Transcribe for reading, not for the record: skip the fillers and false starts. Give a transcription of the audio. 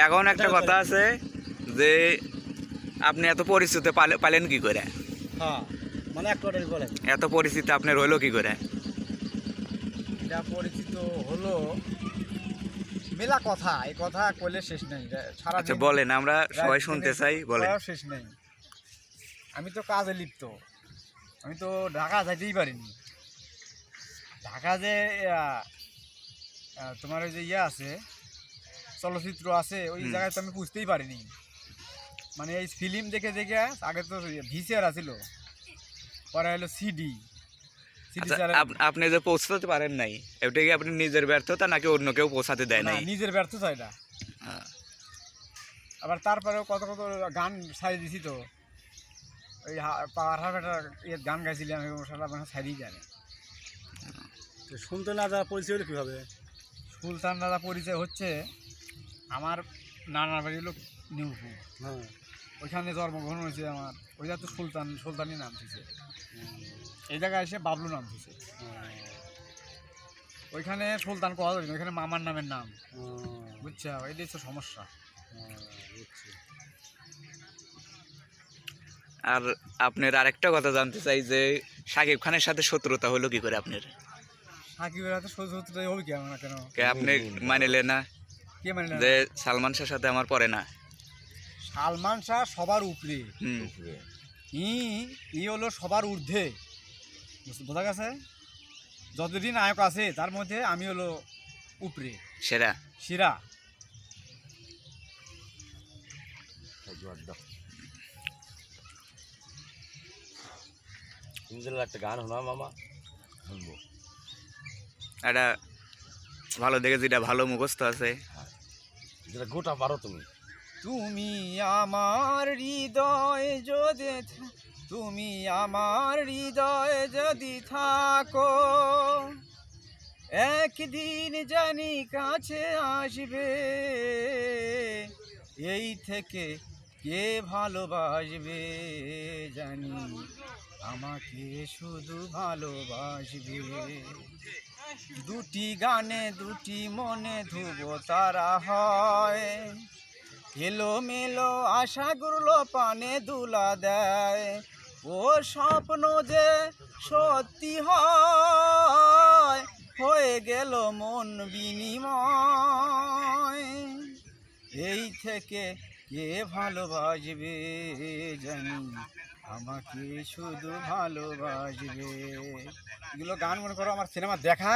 এখন একটা কথা আছে যে আপনি এত পরিচিত পালেন কি করে? মানে এত পরিচিত আপনার হইলো কি করে? এটা পরিচিত হলো মেলা কথা, এই কথা কইলে শেষ নেই। সারা আচ্ছা বলেন, আমরা সবাই শুনতে চাই, বলেন। শেষ নেই। আমি তো কাজে লিপ্ত, আমি তো ঢাকা যাইতেই পারিনি। ঢাকা যে তোমার ওই যে আছে চলচ্চিত্র আছে, ওই জায়গায় তো আমি বুঝতেই পারিনি। মানে এই ফিল্ম দেখে দেখে আগে তো ভিসিআর আছিল, পরে হলো সিডি। আপনি যে পৌঁছাতে পারেন নাই, এটা কি আপনি নিজের ব্যর্থতা নাকি অন্য কেউ পৌঁছাতে দেয় নাই? নিজের ব্যর্থতা এটা। আবার তারপরেও কত কত গান ছাড়ি দিছি তো, ওই গান গাইছিলাম ছাড়িয়ে জানে। সুলতান রাজা পরিচয় হলো কীভাবে? সুলতান রাজা পরিচয় হচ্ছে আমার নানার বাড়ি হলো নিউপুর, ওইখানে জন্মগ্রহণ হয়েছে আমার। ওইটা তো সুলতানি নাম দিয়েছে। এই জায়গায় এসে বাবলু নাম দিয়েছে। ওইখানে সুলতান কোয়া যাবে, ওইখানে মামার নামের নাম, বুঝছো? এটাই তো সমস্যা। আর আপনার আরেকটা কথা জানতে চাই যে শাকিব খানের সাথে শত্রুতা হলো কি করে আপনার? সাকিবের হাতে শত্রুতা হবে কি আমার? কেন আপনি মানিলেন না? কে মানিলেন যে সালমান শাহর সাথে আমার পড়ে না? সালমান শাহ সবার উপরে, ই হলো সবার ঊর্ধ্বে, বোঝা গেছে? যতদিন নায়ক আছে তার মধ্যে আমি হলো উপরে, সেরা সেরা। একটা গান শোনা মামা, শুনবো। এটা ভালো দেখে, যেটা ভালো মুখস্থ আছে, যেটা গোটা পারো তুমি। তুমি আমার হৃদয়ে যদি, তুমি আমার হৃদয়ে যদি থাকো, একদিন জানি কাছে আসবে, এই থেকে কে ভালোবাসবে জানি, আমাকে শুধু ভালোবাসবে। দুটি গানে দুটি মনে ধ্রুব তারা হয়, এলো মেলো আশাগুলো পানে দুলা দেয়, ও স্বপ্ন যে সত্যি হয়, হয়ে গেল মন বিনিময়, এই থেকে কে ভালোবাসবে জানি, আমাকে শুধু ভালোবাসবে। এগুলো গান মনে করো আমার সিনেমা দেখা।